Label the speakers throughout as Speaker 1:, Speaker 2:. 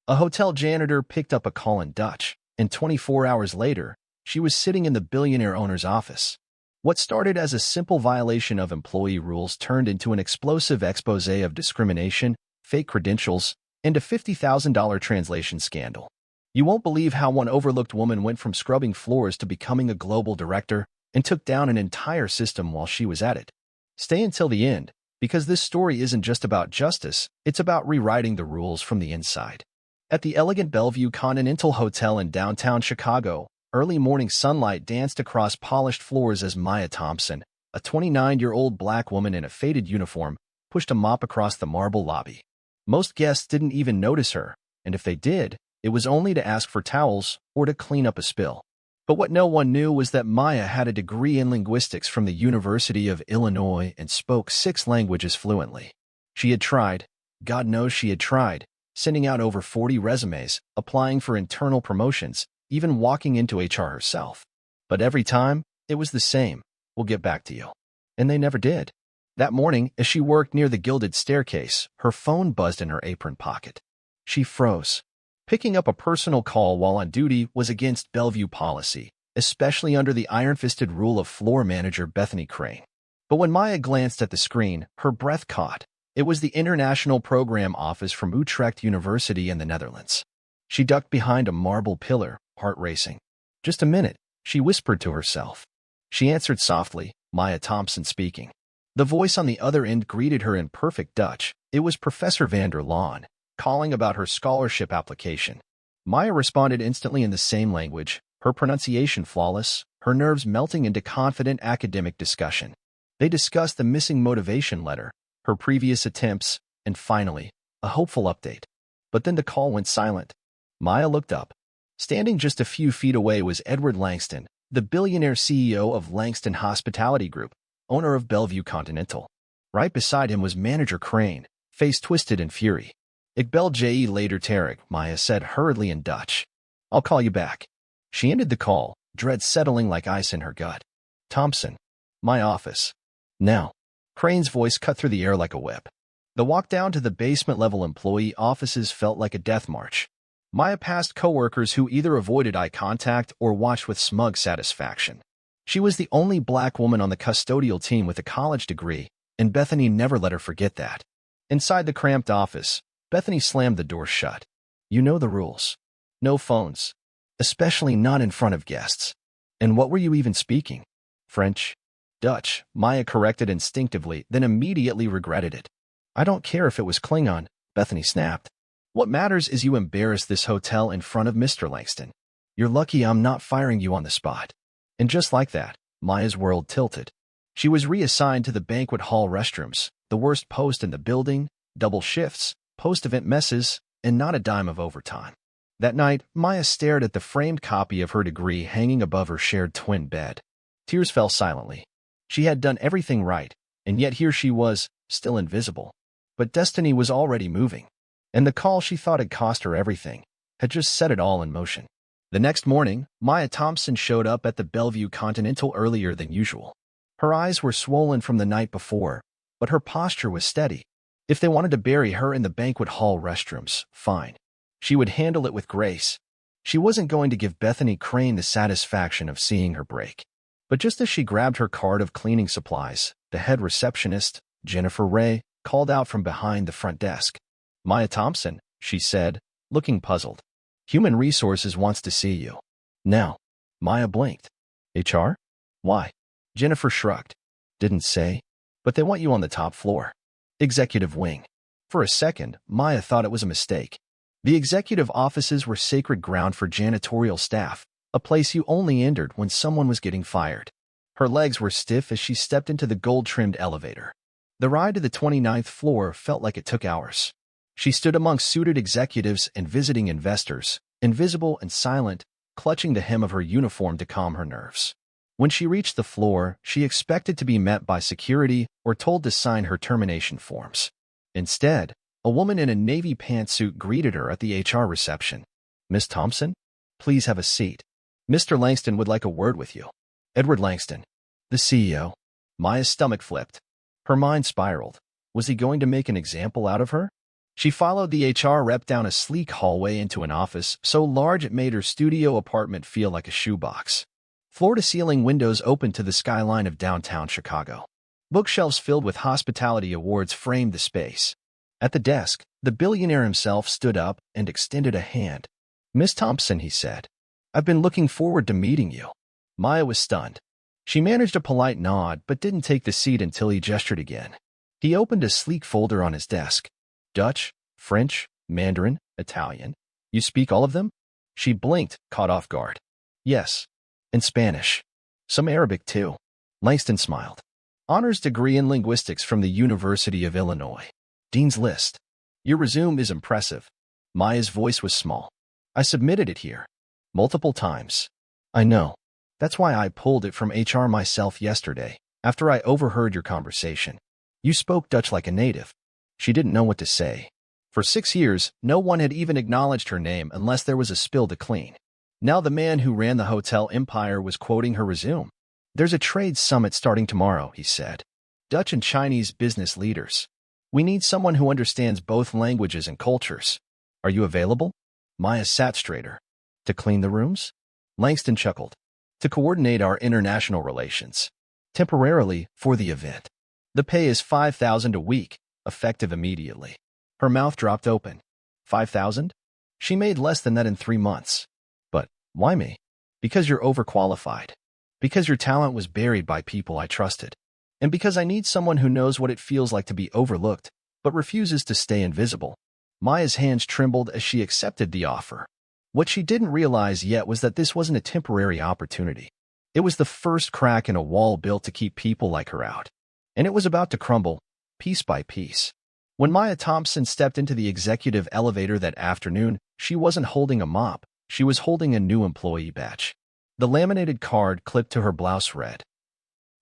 Speaker 1: A hotel janitor picked up a call in Dutch, and 24 hours later, she was sitting in the billionaire owner's office. What started as a simple violation of employee rules turned into an explosive expose of discrimination, fake credentials, and a $50,000 translation scandal. You won't believe how one overlooked woman went from scrubbing floors to becoming a global director and took down an entire system while she was at it. Stay until the end, because this story isn't just about justice, it's about rewriting the rules from the inside. At the elegant Bellevue Continental Hotel in downtown Chicago, early morning sunlight danced across polished floors as Maya Thompson, a 29-year-old black woman in a faded uniform, pushed a mop across the marble lobby. Most guests didn't even notice her, and if they did, it was only to ask for towels or to clean up a spill. But what no one knew was that Maya had a degree in linguistics from the University of Illinois and spoke 6 languages fluently. She had tried, God knows she had tried, sending out over 40 resumes, applying for internal promotions, even walking into HR herself. But every time, it was the same, "We'll get back to you." And they never did. That morning, as she worked near the gilded staircase, her phone buzzed in her apron pocket. She froze. Picking up a personal call while on duty was against Bellevue policy, especially under the iron-fisted rule of floor manager Bethany Crane. But when Maya glanced at the screen, her breath caught. It was the International Program Office from Utrecht University in the Netherlands. She ducked behind a marble pillar, heart racing. "Just a minute," she whispered to herself. She answered softly, Maya Thompson speaking. The voice on the other end greeted her in perfect Dutch. It was Professor van der Laan, calling about her scholarship application. Maya responded instantly in the same language, her pronunciation flawless, her nerves melting into confident academic discussion. They discussed the missing motivation letter, her previous attempts, and finally, a hopeful update. But then the call went silent. Maya looked up. Standing just a few feet away was Edward Langston, the billionaire CEO of Langston Hospitality Group, owner of Bellevue Continental. Right beside him was manager Crane, face twisted in fury. "Ik bel je later Tarek," Maya said hurriedly in Dutch. "I'll call you back." She ended the call, dread settling like ice in her gut. "Thompson. My office. Now." Crane's voice cut through the air like a whip. The walk down to the basement-level employee offices felt like a death march. Maya passed coworkers who either avoided eye contact or watched with smug satisfaction. She was the only black woman on the custodial team with a college degree, and Bethany never let her forget that. Inside the cramped office, Bethany slammed the door shut. "You know the rules. No phones. Especially not in front of guests. And what were you even speaking? French? Dutch?" Maya corrected instinctively, then immediately regretted it. "I don't care if it was Klingon," Bethany snapped. "What matters is you embarrassed this hotel in front of Mr. Langston. You're lucky I'm not firing you on the spot." And just like that, Maya's world tilted. She was reassigned to the banquet hall restrooms, the worst post in the building, double shifts, post-event messes, and not a dime of overtime. That night, Maya stared at the framed copy of her degree hanging above her shared twin bed. Tears fell silently. She had done everything right, and yet here she was, still invisible. But destiny was already moving, and the call she thought had cost her everything had just set it all in motion. The next morning, Maya Thompson showed up at the Bellevue Continental earlier than usual. Her eyes were swollen from the night before, but her posture was steady. If they wanted to bury her in the banquet hall restrooms, fine. She would handle it with grace. She wasn't going to give Bethany Crane the satisfaction of seeing her break. But just as she grabbed her cart of cleaning supplies, the head receptionist, Jennifer Ray, called out from behind the front desk. "Maya Thompson," she said, looking puzzled. "Human Resources wants to see you." Now. Maya blinked. "HR? Why?" Jennifer shrugged. "Didn't say. But they want you on the top floor. Executive wing." For a second, Maya thought it was a mistake. The executive offices were sacred ground for janitorial staff, a place you only entered when someone was getting fired. Her legs were stiff as she stepped into the gold-trimmed elevator. The ride to the 29th floor felt like it took hours. She stood among suited executives and visiting investors, invisible and silent, clutching the hem of her uniform to calm her nerves. When she reached the floor, she expected to be met by security or told to sign her termination forms. Instead, a woman in a navy pantsuit greeted her at the HR reception. "Miss Thompson, please have a seat. Mr. Langston would like a word with you." Edward Langston, the CEO. Maya's stomach flipped. Her mind spiraled. Was he going to make an example out of her? She followed the HR rep down a sleek hallway into an office so large it made her studio apartment feel like a shoebox. Floor-to-ceiling windows opened to the skyline of downtown Chicago. Bookshelves filled with hospitality awards framed the space. At the desk, the billionaire himself stood up and extended a hand. "Miss Thompson," he said, "I've been looking forward to meeting you." Maya was stunned. She managed a polite nod but didn't take the seat until he gestured again. He opened a sleek folder on his desk. "Dutch, French, Mandarin, Italian. You speak all of them?" She blinked, caught off guard. "Yes, and Spanish. Some Arabic, too." Langston smiled. "Honors degree in linguistics from the University of Illinois. Dean's List. Your resume is impressive." Maya's voice was small. "I submitted it here. Multiple times." "I know. That's why I pulled it from HR myself yesterday, after I overheard your conversation. You spoke Dutch like a native." She didn't know what to say. For 6 years, no one had even acknowledged her name unless there was a spill to clean. Now the man who ran the hotel empire was quoting her resume. "There's a trade summit starting tomorrow," he said. "Dutch and Chinese business leaders. We need someone who understands both languages and cultures. Are you available?" Maya sat straighter. "To clean the rooms?" Langston chuckled. "To coordinate our international relations. Temporarily, for the event. The pay is $5,000 a week, effective immediately." Her mouth dropped open. $5,000? She made less than that in 3 months. "But why me?" "Because you're overqualified. Because your talent was buried by people I trusted. And because I need someone who knows what it feels like to be overlooked, but refuses to stay invisible." Maya's hands trembled as she accepted the offer. What she didn't realize yet was that this wasn't a temporary opportunity. It was the first crack in a wall built to keep people like her out. And it was about to crumble, piece by piece. When Maya Thompson stepped into the executive elevator that afternoon, she wasn't holding a mop. She was holding a new employee badge. The laminated card clipped to her blouse read,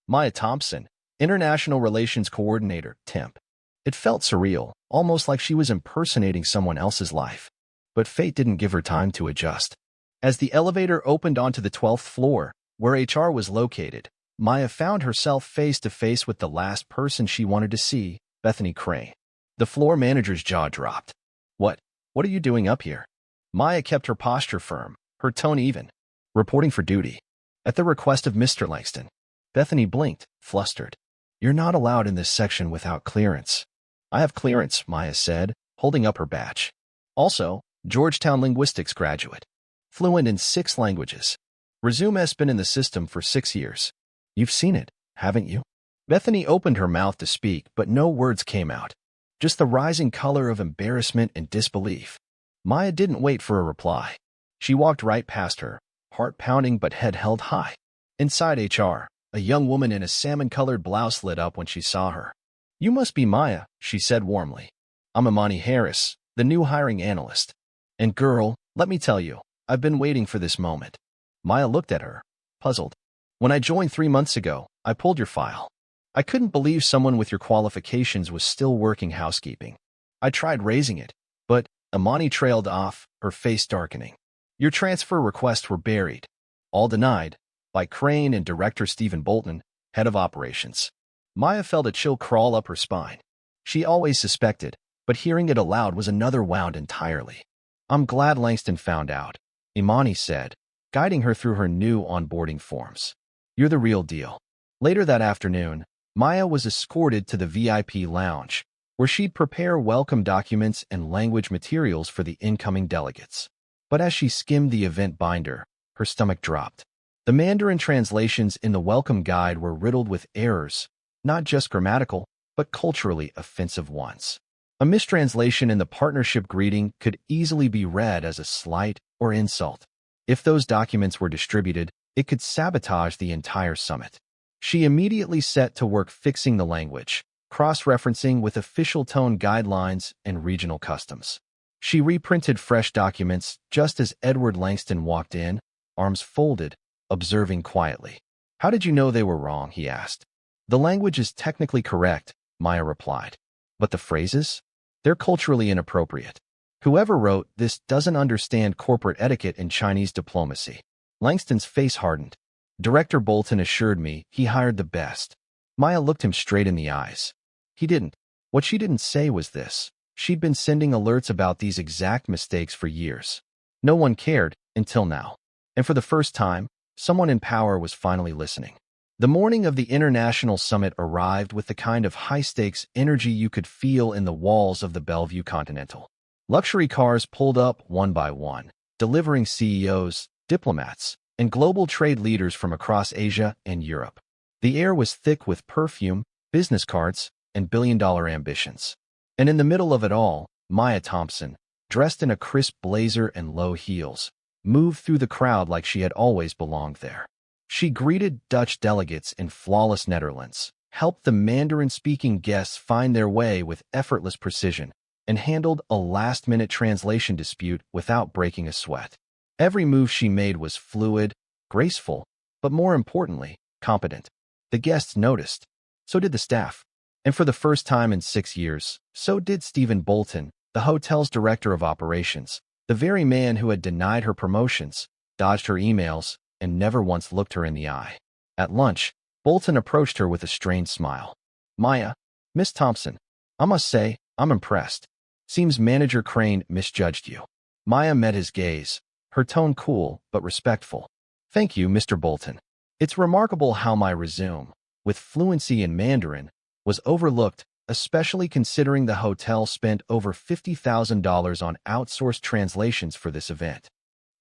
Speaker 1: "Maya Thompson, International Relations Coordinator, Temp." It felt surreal, almost like she was impersonating someone else's life. But fate didn't give her time to adjust. As the elevator opened onto the 12th floor, where HR was located, Maya found herself face to face with the last person she wanted to see, Bethany Crane. The floor manager's jaw dropped. What are you doing up here?" Maya kept her posture firm, her tone even. "Reporting for duty. At the request of Mr. Langston." Bethany blinked, flustered. "You're not allowed in this section without clearance." "I have clearance," Maya said, holding up her badge. "Also, Georgetown linguistics graduate. Fluent in 6 languages. Resume's been in the system for 6 years. You've seen it, haven't you?" Bethany opened her mouth to speak, but no words came out. Just the rising color of embarrassment and disbelief. Maya didn't wait for a reply. She walked right past her, heart pounding but head held high. Inside HR, a young woman in a salmon-colored blouse lit up when she saw her. "You must be Maya," she said warmly. "I'm Imani Harris, the new hiring analyst. And girl, let me tell you, I've been waiting for this moment." Maya looked at her, puzzled. "When I joined 3 months ago, I pulled your file. I couldn't believe someone with your qualifications was still working housekeeping. I tried raising it, but..." Imani trailed off, her face darkening. "Your transfer requests were buried. All denied. By Crane and Director Stephen Bolton, head of operations." Maya felt a chill crawl up her spine. She always suspected, but hearing it aloud was another wound entirely. "I'm glad Langston found out," Imani said, guiding her through her new onboarding forms. "You're the real deal." Later that afternoon, Maya was escorted to the VIP lounge, where she'd prepare welcome documents and language materials for the incoming delegates. But as she skimmed the event binder, her stomach dropped. The Mandarin translations in the welcome guide were riddled with errors, not just grammatical, but culturally offensive ones. A mistranslation in the partnership greeting could easily be read as a slight or insult. If those documents were distributed, it could sabotage the entire summit. She immediately set to work fixing the language, cross-referencing with official tone guidelines and regional customs. She reprinted fresh documents just as Edward Langston walked in, arms folded, observing quietly. "How did you know they were wrong?" he asked. "The language is technically correct," Maya replied. "But the phrases? They're culturally inappropriate. Whoever wrote this doesn't understand corporate etiquette in Chinese diplomacy." Langston's face hardened. "Director Bolton assured me he hired the best." Maya looked him straight in the eyes. "He didn't. What she didn't say was this. She'd been sending alerts about these exact mistakes for years. No one cared, until now. And for the first time, someone in power was finally listening. The morning of the international summit arrived with the kind of high-stakes energy you could feel in the walls of the Bellevue Continental. Luxury cars pulled up one by one, delivering CEOs, diplomats, and global trade leaders from across Asia and Europe. The air was thick with perfume, business cards, and billion-dollar ambitions. And in the middle of it all, Maya Thompson, dressed in a crisp blazer and low heels, moved through the crowd like she had always belonged there. She greeted Dutch delegates in flawless Netherlands, helped the Mandarin-speaking guests find their way with effortless precision, and handled a last-minute translation dispute without breaking a sweat. Every move she made was fluid, graceful, but more importantly, competent. The guests noticed. So did the staff. And for the first time in 6 years, so did Stephen Bolton, the hotel's director of operations, the very man who had denied her promotions, dodged her emails, and never once looked her in the eye. At lunch, Bolton approached her with a strained smile. "Maya, Miss Thompson, I must say, I'm impressed. Seems Manager Crane misjudged you." Maya met his gaze, her tone cool but respectful. "Thank you, Mr. Bolton. It's remarkable how my resume, with fluency in Mandarin, was overlooked, especially considering the hotel spent over $50,000 on outsourced translations for this event."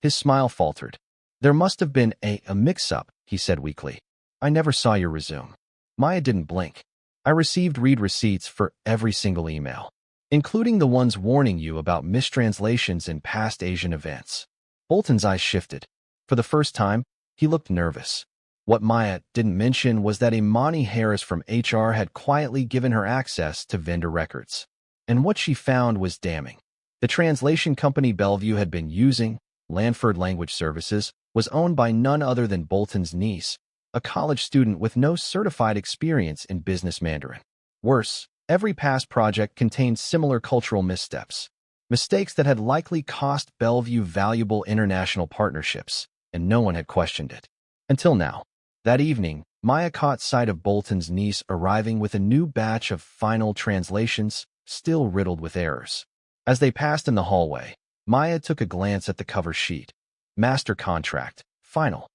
Speaker 1: His smile faltered. "There must have been a mix-up," he said weakly. "I never saw your resume." Maya didn't blink. "I received read receipts for every single email, including the ones warning you about mistranslations in past Asian events." Bolton's eyes shifted. For the first time, he looked nervous. What Maya didn't mention was that Imani Harris from HR had quietly given her access to vendor records. And what she found was damning. The translation company Bellevue had been using, Lanford Language Services, was owned by none other than Bolton's niece, a college student with no certified experience in business Mandarin. Worse, every past project contained similar cultural missteps, mistakes that had likely cost Bellevue valuable international partnerships, and no one had questioned it. Until now. That evening, Maya caught sight of Bolton's niece arriving with a new batch of final translations, still riddled with errors. As they passed in the hallway, Maya took a glance at the cover sheet. Master contract, final.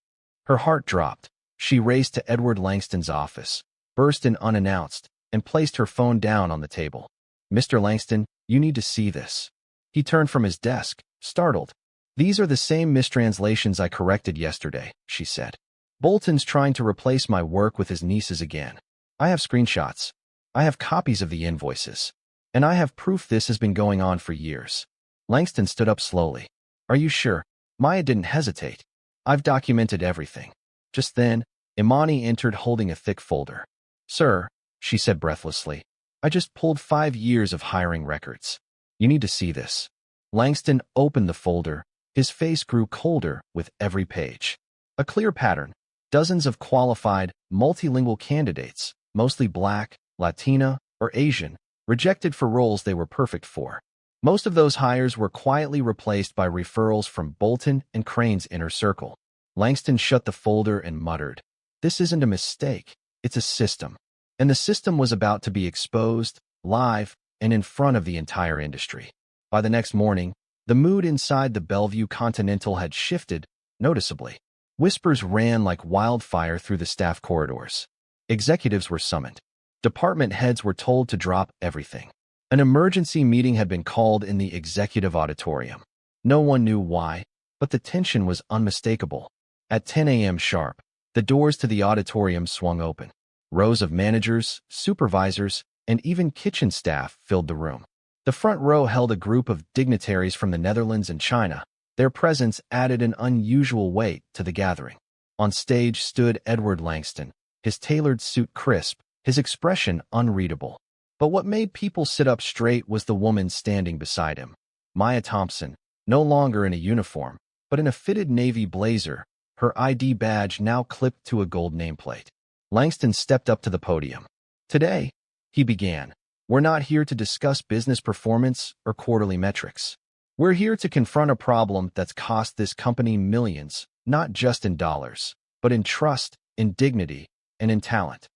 Speaker 1: Her heart dropped. She raced to Edward Langston's office, burst in unannounced, and placed her phone down on the table. "Mr. Langston, you need to see this." He turned from his desk, startled. "These are the same mistranslations I corrected yesterday," she said. "Bolton's trying to replace my work with his niece's again. I have screenshots. I have copies of the invoices. And I have proof this has been going on for years." Langston stood up slowly. "Are you sure?" Maya didn't hesitate. "I've documented everything." Just then, Imani entered holding a thick folder. "Sir," she said breathlessly, "I just pulled 5 years of hiring records. You need to see this." Langston opened the folder. His face grew colder with every page. A clear pattern. Dozens of qualified, multilingual candidates, mostly Black, Latina, or Asian, rejected for roles they were perfect for. Most of those hires were quietly replaced by referrals from Bolton and Crane's inner circle. Langston shut the folder and muttered, "This isn't a mistake, it's a system." And the system was about to be exposed, live, and in front of the entire industry. By the next morning, the mood inside the Bellevue Continental had shifted noticeably. Whispers ran like wildfire through the staff corridors. Executives were summoned. Department heads were told to drop everything. An emergency meeting had been called in the executive auditorium. No one knew why, but the tension was unmistakable. At 10 a.m. sharp, the doors to the auditorium swung open. Rows of managers, supervisors, and even kitchen staff filled the room. The front row held a group of dignitaries from the Netherlands and China. Their presence added an unusual weight to the gathering. On stage stood Edward Langston, his tailored suit crisp, his expression unreadable. But what made people sit up straight was the woman standing beside him. Maya Thompson, no longer in a uniform, but in a fitted navy blazer, her ID badge now clipped to a gold nameplate. Langston stepped up to the podium. "Today," he began, "we're not here to discuss business performance or quarterly metrics. We're here to confront a problem that's cost this company millions, not just in dollars, but in trust, in dignity, and in talent."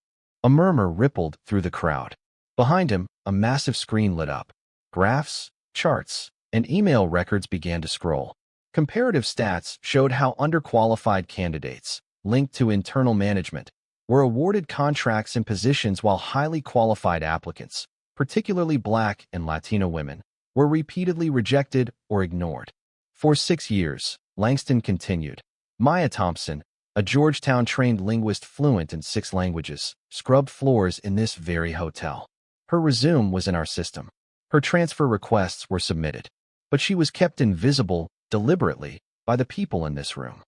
Speaker 1: A murmur rippled through the crowd. Behind him, a massive screen lit up. Graphs, charts, and email records began to scroll. Comparative stats showed how underqualified candidates, linked to internal management, were awarded contracts and positions while highly qualified applicants, particularly Black and Latino women, were repeatedly rejected or ignored. For 6 years, Langston continued. Maya Thompson, a Georgetown-trained linguist fluent in 6 languages, scrubbed floors in this very hotel. Her resume was in our system. Her transfer requests were submitted, but she was kept invisible, deliberately, by the people in this room.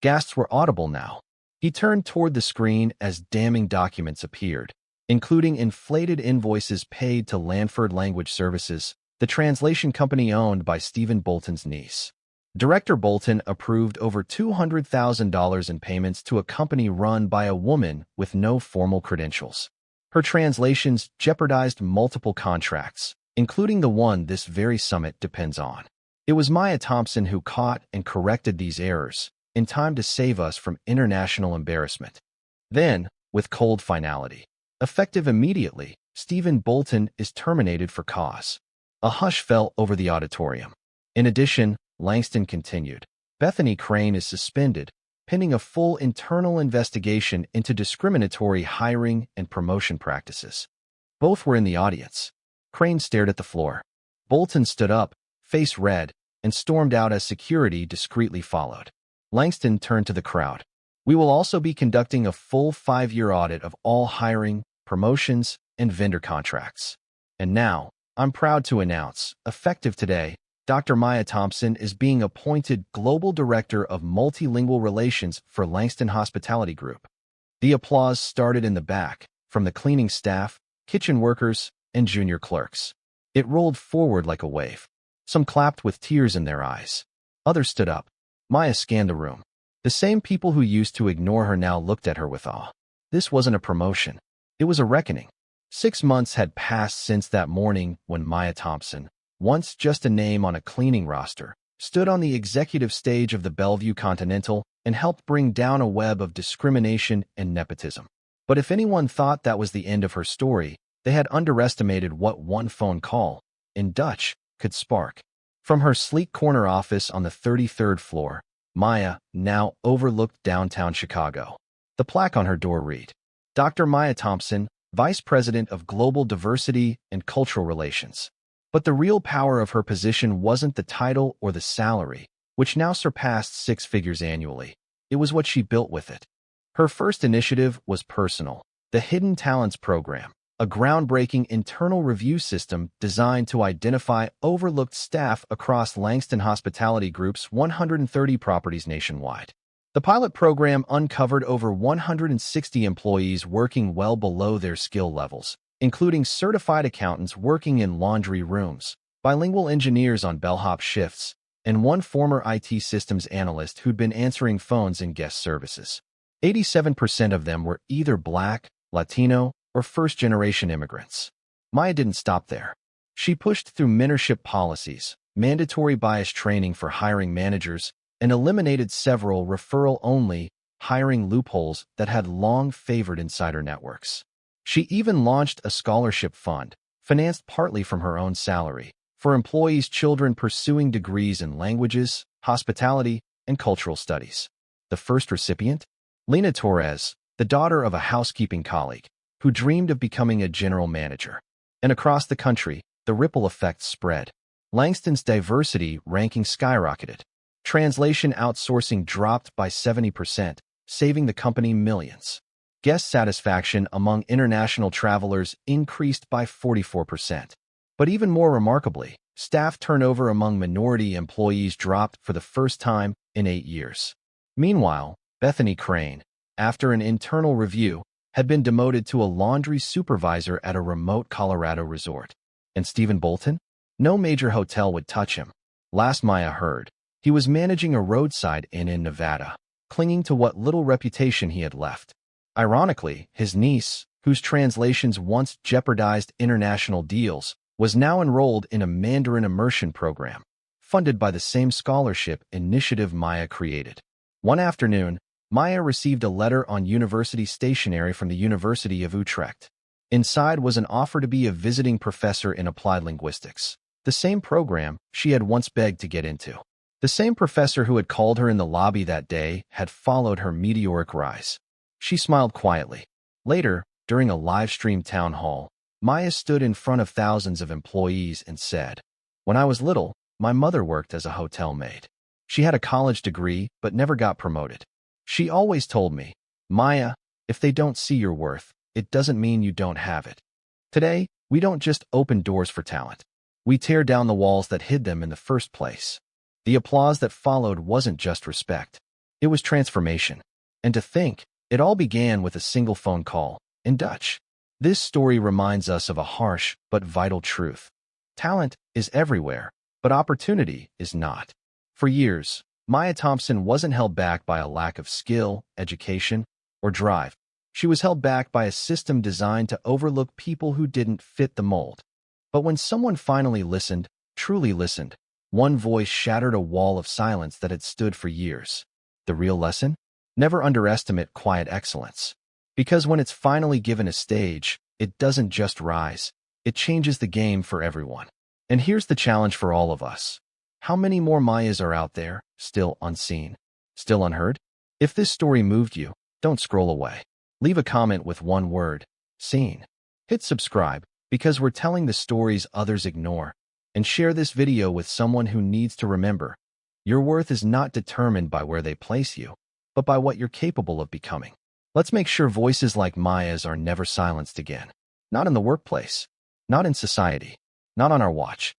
Speaker 1: Gasps were audible now. He turned toward the screen as damning documents appeared, including inflated invoices paid to Lanford Language Services, the translation company owned by Stephen Bolton's niece. Director Bolton approved over $200,000 in payments to a company run by a woman with no formal credentials. Her translations jeopardized multiple contracts, including the one this very summit depends on. It was Maya Thompson who caught and corrected these errors, in time to save us from international embarrassment. Then, with cold finality, effective immediately, Stephen Bolton is terminated for cause. A hush fell over the auditorium. In addition, Langston continued, Bethany Crane is suspended, pending a full internal investigation into discriminatory hiring and promotion practices. Both were in the audience. Crane stared at the floor. Bolton stood up, face red, and stormed out as security discreetly followed. Langston turned to the crowd. We will also be conducting a full 5-year audit of all hiring, promotions, and vendor contracts. And now, I'm proud to announce, effective today, Dr. Maya Thompson is being appointed Global Director of Multilingual Relations for Langston Hospitality Group. The applause started in the back, from the cleaning staff, kitchen workers, and junior clerks. It rolled forward like a wave. Some clapped with tears in their eyes. Others stood up. Maya scanned the room. The same people who used to ignore her now looked at her with awe. This wasn't a promotion. It was a reckoning. 6 months had passed since that morning when Maya Thompson, once just a name on a cleaning roster, stood on the executive stage of the Bellevue Continental and helped bring down a web of discrimination and nepotism. But if anyone thought that was the end of her story, they had underestimated what one phone call, in Dutch, could spark. From her sleek corner office on the 33rd floor, Maya now overlooked downtown Chicago. The plaque on her door read, Dr. Maya Thompson, Vice President of Global Diversity and Cultural Relations. But the real power of her position wasn't the title or the salary, which now surpassed 6 figures annually. It was what she built with it. Her first initiative was personal, the Hidden Talents Program, a groundbreaking internal review system designed to identify overlooked staff across Langston Hospitality Group's 130 properties nationwide. The pilot program uncovered over 160 employees working well below their skill levels, including certified accountants working in laundry rooms, bilingual engineers on bellhop shifts, and one former IT systems analyst who'd been answering phones in guest services. 87% of them were either Black, Latino, or first-generation immigrants. Maya didn't stop there. She pushed through mentorship policies, mandatory bias training for hiring managers, and eliminated several referral-only hiring loopholes that had long favored insider networks. She even launched a scholarship fund, financed partly from her own salary, for employees' children pursuing degrees in languages, hospitality, and cultural studies. The first recipient? Lena Torres, the daughter of a housekeeping colleague, who dreamed of becoming a general manager. And across the country, the ripple effect spread. Langston's diversity ranking skyrocketed. Translation outsourcing dropped by 70%, saving the company millions. Guest satisfaction among international travelers increased by 44%. But even more remarkably, staff turnover among minority employees dropped for the first time in 8 years. Meanwhile, Bethany Crane, after an internal review, had been demoted to a laundry supervisor at a remote Colorado resort. And Stephen Bolton? No major hotel would touch him. Last Maya heard, he was managing a roadside inn in Nevada, clinging to what little reputation he had left. Ironically, his niece, whose translations once jeopardized international deals, was now enrolled in a Mandarin immersion program, funded by the same scholarship initiative Maya created. One afternoon, Maya received a letter on university stationery from the University of Utrecht. Inside was an offer to be a visiting professor in applied linguistics. The same program she had once begged to get into. The same professor who had called her in the lobby that day had followed her meteoric rise. She smiled quietly. Later, during a live-streamed town hall, Maya stood in front of thousands of employees and said, "When I was little, my mother worked as a hotel maid. She had a college degree but never got promoted. She always told me, 'Maya, if they don't see your worth, it doesn't mean you don't have it.' Today, we don't just open doors for talent. We tear down the walls that hid them in the first place." The applause that followed wasn't just respect. It was transformation. And to think, it all began with a single phone call, in Dutch. This story reminds us of a harsh but vital truth. Talent is everywhere, but opportunity is not. For years, Maya Thompson wasn't held back by a lack of skill, education, or drive. She was held back by a system designed to overlook people who didn't fit the mold. But when someone finally listened, truly listened, one voice shattered a wall of silence that had stood for years. The real lesson? Never underestimate quiet excellence. Because when it's finally given a stage, it doesn't just rise. It changes the game for everyone. And here's the challenge for all of us. How many more Mayas are out there, still unseen, still unheard? If this story moved you, don't scroll away. Leave a comment with one word, seen. Hit subscribe, because we're telling the stories others ignore. And share this video with someone who needs to remember, your worth is not determined by where they place you, but by what you're capable of becoming. Let's make sure voices like Maya's are never silenced again. Not in the workplace, not in society, not on our watch.